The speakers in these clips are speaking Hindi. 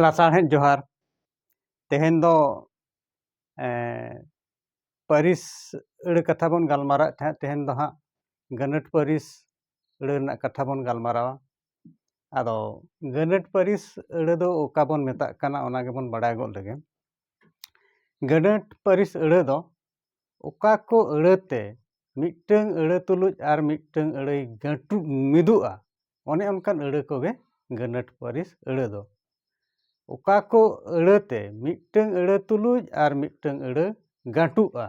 लासाढ़ेद जोहार तेहेन दो परिस अड़ कथा बन गलमारा तेहेन दो हाँ गनट परिस अड़ कथा बन गलमारावा आदो गनट परिस अड़ दो ओका बन मेता कना ओना गेबन बाडाय गद लेगे गनट परिस अड़ दो ओका को अड़ते मिटंग अड़ तुलुज आर मिटंग अड़ई गाटू मिदुआ ओने ओनकान अड़ कोगे गनट परिस अड़ दो ओका को अड़ते मिटंग अड़ तुलुज आर मिटंग अड़ गाटुआ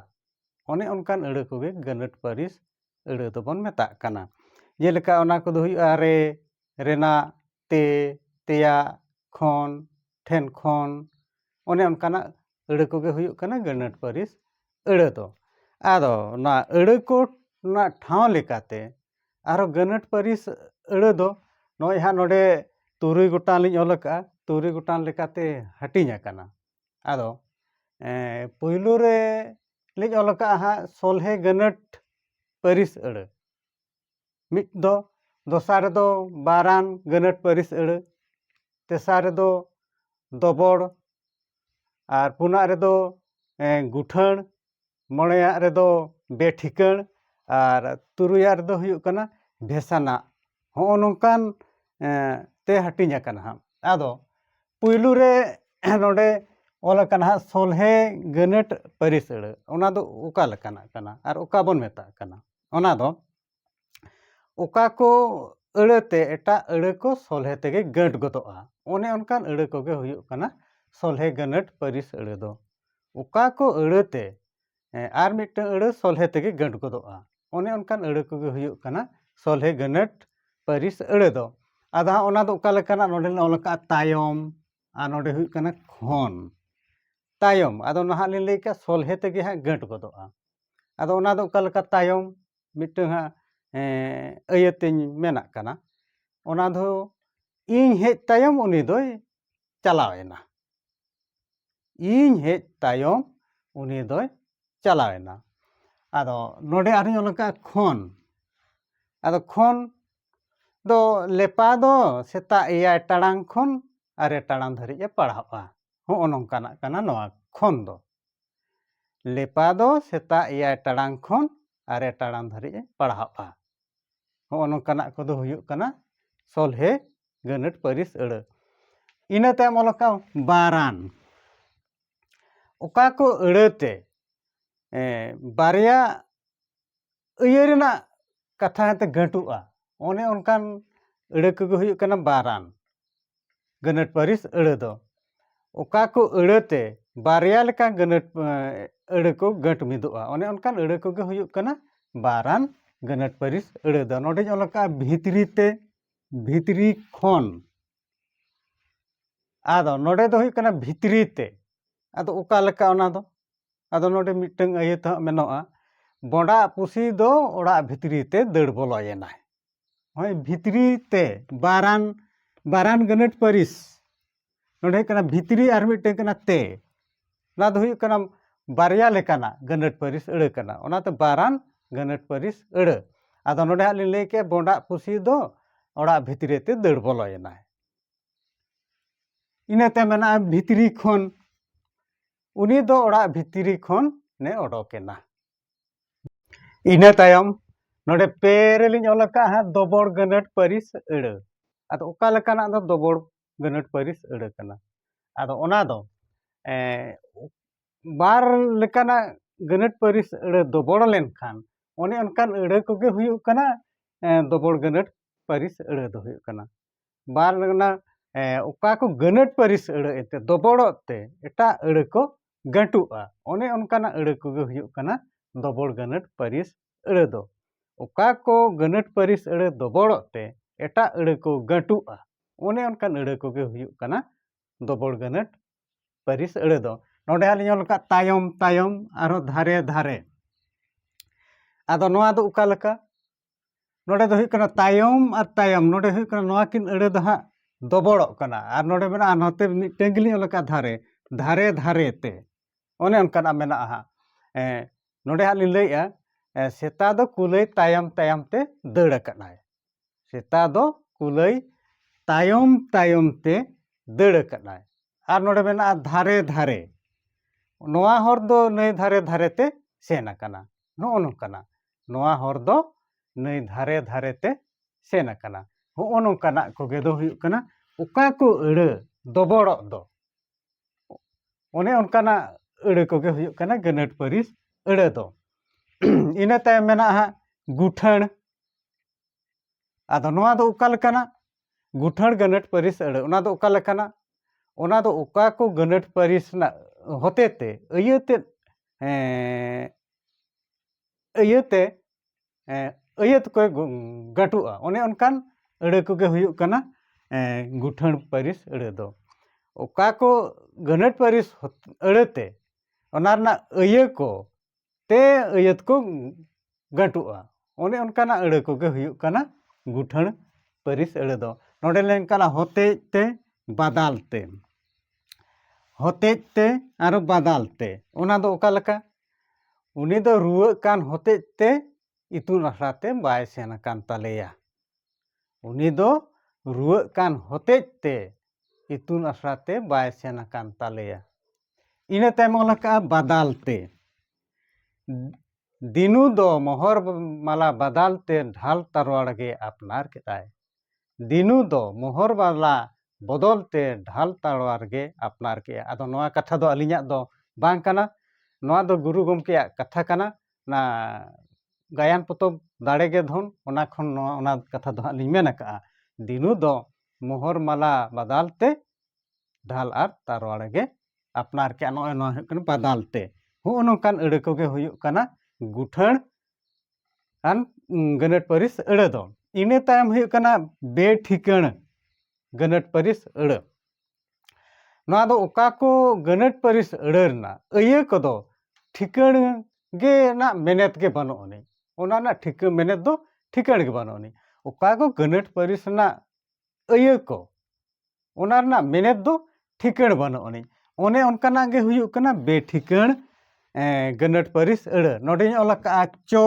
ओने ओनकान अड़ कोगे गनट परिस अड़ दोबन मेता कना जेलेका ओना कोदो हुयुआ रे रेना ते तेया खन ठेन खन ओने ओनकाना अड़ कोगे हुयुग कना गनट परिस अड़ दो आदो ना अड़ को ना ठाव लेकाते आरो गनट परिस अड़ दो नय हा नोडे तुरुई गोटान लिñ ऑल का तुरुई गोटान लेकाते हटिंग आकाना आदो पुइलु रे लिñ ऑल का हा सोलहे गनट परिस अड़ मिट दो दोसार दो बारान गनट परिस अड़ तेसार दो दोबड़ आर पुना रे दो गुठण मणेया रे दो बेठिकण आर तुरुया रे दो हुयुग कना भेसाना हो नोंकान ते हटिंग आकाना हा आदो पुइलु रे नोडे ऑल कना सोलहे गनट परिस अड़ ओना दो ओका लेकाना कना आर ओका बन मेता कना ओना दो ओका को अड़ते एटा अड़ को सोलहे तेगे गंट गदोआ ओने ओनकान अड़ कोगे हुयुग कना सोलहे गनट परिस अड़ दो ओका को अड़ते आर मिटंग अड़ सोलहे तेगे गंट गदोआ ओने ओनकान अड़ कोगे हुयुग कना सोलहे गनट परिस अड़ दो आधा ओना दो ओका लेकाना नोडे ऑल का तायम आ नोडे हुयुग कना खन तायम आदो नहा लिñ लई का सोलहे तेगे हा गंट गदोआ आदो ओना दो ओका लेका तायम मिटंग हा अयतेñ मेना कना ओना दो इñ हेज तायम उनी दोय चलावेना इñ हेज तायम उनी दोय चलावेना आदो नोडे आरिñ ऑल का खन आदो खन दो लेपा दो सेता 6 टाड़ांग खन 8 टाड़ांग धरिज ए पढ़ावा हो नोंकाना कना नोआ खन दो लेपा दो सेता 6 टाड़ांग खन 8 टाड़ांग धरिज ए पढ़ावा हो नोंकाना कोदो हुयुग कना सोलहे गनट परिस अड़ इना तायम ऑल का बारान ओका को अड़ते बारिया अय रेना कथा हते गंटुआ ओने ओनकान अड़ कोगे हुयुग कना बारान गनट परिस अड़ दो ओका को अड़ते बारिया लेका गनट अड़ को गंट मिदुआ ओने ओनकान अड़ कोगे हुयुग कना बारान गनट परिस अड़ दो नोडे ऑल का भितरी ते भितरी खन आदो नोडे दो हुयुग कना भितरी ते आदो ओका लेका ओना दो आदो नोडे मिटंग अयत मेनोआ बोंडा पुसी दो ओड़ा भितरी ते दड़ बोलोयेना होय भितरी ते बारान बारान गनट परिस नोडे कना भितरी आर मिटंग कना ते ना दो हुयुग कना बारिया लेकाना गनट परिस अड़ कना ओनाते बारान गनट परिस अड़ आदो नोडे हा लिñ लई के बोंडा पुसी दो ओड़ा भितरी ते दड़ बोलोयेना इनाते मेना भितरी खन उनी दो ओड़ा भितरी खन ने ओडोकेना इना तायम नोडे पे रे लिñ ऑल का हा दोबड़ गनट परिस अड़ आदो ओका लेकाना दो दोबड़ गनट परिस अड़ कना आदो ओना दो बार लेकाना गनट परिस अड़ दोबड़ लेनखान ओने ओनकान अड़ कोगे हुयुग कना दोबड़ गनट परिस अड़ दो हुयुग कना बार लेना ओका को गनट परिस अड़ एते दोबड़ते एटा अड़ को गंटुआ ओने ओनकाना अड़ कोगे हुयुग कना दोबड़ गनट परिस अड़ दो ओका को गनट परिस अड़ दोबड़ते एटा अड़ को गंटुआ ओने ओनकान अड़ कोगे हुयुग कना दोबड़ गनट परिस अड़ दो नोडे हा लिñ ऑल का तायम तायम आरो धारे धारे आदो नोआ दो ओका लेका नोडे दो हुयुग कना तायम आर तायम नोडे हुयुग कना नोआ किन अड़ दो हा दोबड़ोग कना आर नोडे मेना नोते मिटंग लिñ ऑल का धारे धारे धारे ते ओने ओनकाना मेना हा नोडे हा लिñ लईआ सेता दो कुलई तायम तायम ते दड़ कनाय सेता दो कुलई तायम तायम ते दड़ कनाय आर नोडे मेना धारे धारे नोआ हर दो नई धारे धारे ते सेन आकाना नोओ नोंकाना नोआ हर दो नई धारे धारे ते सेन आकाना होओ नोंकाना कोगे दो हुयुग कना उका को अड़े दोबड़ोग दो ओने ओनकाना अड़े कोगे हुयुग कना गनट परिस अड़े दो इना तायम मेना गुठण आदो नोआ दो उका लेकाना गुठण गनट परिस अड़े ओना दो उका लेकाना ओना दो उका को गनट परिस ना होतेते अयते अयत को गटुआ ओने ओनकान अड़े कोगे हुयुग कना गुठण परिस अड़े दो उका को गनट परिस अड़ेते ओना अय को ते अयत को गटुआ ओने ओनकाना अड़े कोगे हुयुग कना गुठण परिस अड़े दो नोडे लेनकाना होतेते बदालते होतेते आरो बदालते ओना दो ओका लेका उनी दो रुवाग कान होतेते इतुन आसराते बाय सेन आकान तालेया उनी दो रुवाग कान होतेते इतुन आसराते बाय सेन आकान तालेया इना तायम ओलका बदालते दिनु दो मोहर माला बदालते ढाल तरवाड़गे अपनार केदाय दिनु दो मोहर माला बदलते ढाल तरवाड़गे अपनार के आदो नोआ कथा दो अलिᱧᱟᱜ दो बांग काना नोआ दो गुरु गमकेया कथा काना ना गायन पोतब दाड़ेगे धन ओना खन नोआ ओना कथा दो लिñ मेन आका दिनु दो मोहर माला बदालते ढाल आर तरवाड़गे अपनार के नोए नोआ हुयुग कना बदालते हो नोंकान अड़े कोगे हुयुग कना गुठण आन गनट परिस अड़े दो इने तायम हुयुग कना बेठिकण गनट परिस अड़े नोआ दो उका को गनट परिस अड़े रना अय कदो ठिकण गे ना मेनेत गे बानुनी ओना ना ठिक मेनेत दो ठिकण गे बानुनी उका को गनट परिस ना अय को ओना ना मेनेत दो ठिकण बानुनी ओने ओनकाना गे हुयुग कना बेठिकण गनट परिस अड़े नोडेñ ओलका चो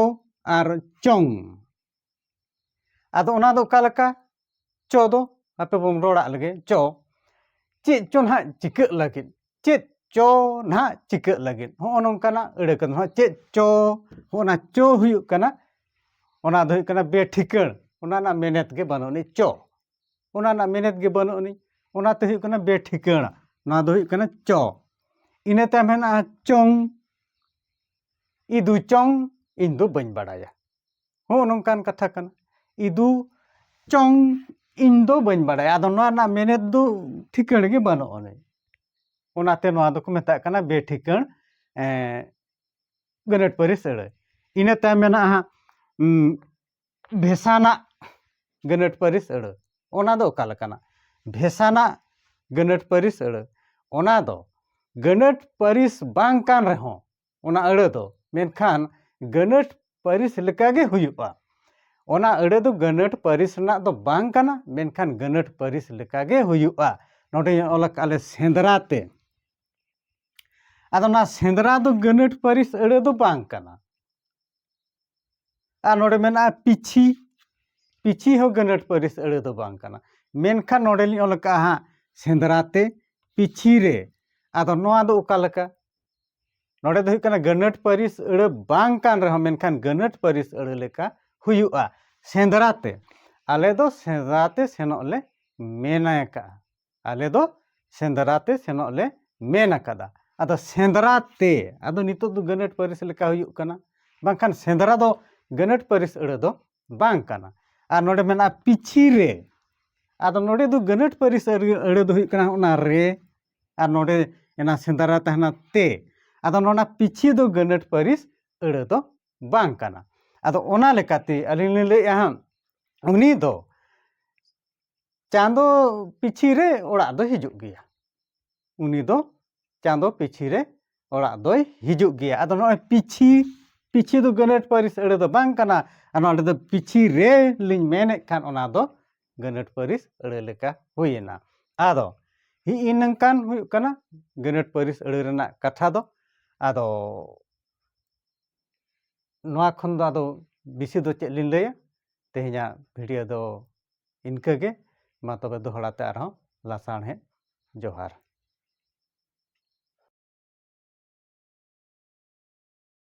आर चोंग आदो ओना दो ओका लेका चो दो आपे बम रोड़ा लगे चो चे चो ना चिक लगिन चे चो ना चिक लगिन हो नोंकाना अड़े कना चे चो ओना चो हुयुग कना ओना दो हुयुग कना बेठिकण ओना ना मेनेत गे बानुनी चो ओना ना मेनेत गे बानुनी ओना ते हुयुग कना बेठिकण ना दो हुयुग कना चो इने तायम हेना चोंग इदु चोंग इन दो बñ बाड़ाया हो नोंकान कथा कना इदु चोंग इन दो बñ बाड़ाया आदो नोआ ना मेनेत दो ठिकण गे बानुनी ओनाते नोआ दो को मेता कना बेठिकण गनट परिस अड़े इने तायम मेना भेसाना गनट परिस अड़े ओना दो ओका लेकाना भेसाना गनट परिस अड़े ओना दो गनट परिस बांग कान रहो ओना अड़े दो मेनखान गनट परिस लेकागे हुयुगा ओना अड़े दो गनट परिस ना दो बांग काना मेनखान गनट परिस लेकागे हुयुगा नोडे ओलकाले सेंद्राते आदो ना सेंद्रा दो गनट परिस अड़े दो बांग काना आ नोडे मेना पिछी पिछी हो गनट परिस अड़े दो बांग काना मेनखान नोडे लिñ ओलका सेंद्राते पिछी रे आदो नोआ दो ओका लेका नोडे दो हुयुग कना गनट परिस अड़े बांग कान रहो मेनखान गनट परिस अड़े लेका हुयुगा सेंद्राते आले दो सेंद्राते सेनोग ले मेना का आले दो सेंद्राते सेनोग ले मेन आकादा आदो सेंद्राते आदो नितो दो गनट परिस लेका हुयुग कना बांखान सेंद्रा दो गनट परिस अड़े दो बांग काना आ नोडे मेना पिछी रे आदो नोडे दो गनट परिस अड़े दो हुयुग कना ओना रे आ नोडे एना सेंद्रा तहना ते आदो नोना पिछी दो गनट परिस अड़े दो बांग काना आदो ओना लेकाते अलिñ लिñ लैया उनी दो चांदो पिछी रे ओड़ा दो हिजुग गया उनी दो चांदो पिछी रे ओड़ा दो हिजुग गया आदो नोय पिछी पिछी दो गनट परिस अड़े दो बांग काना आ नोडे दो पिछी रे लिñ मेने खान ओना दो गनट परिस अड़े लेका हुयेना आदो हि इनंकान हुयुग कना गनट परिस अड़े रेना कथा दो आदो नोआ खन दो आदो बिसी दो चेद लिñ लैया तेहेñा भिडियो दो इनके गे मा तबे दोहड़ाते आरहों लासाणहे जोहार।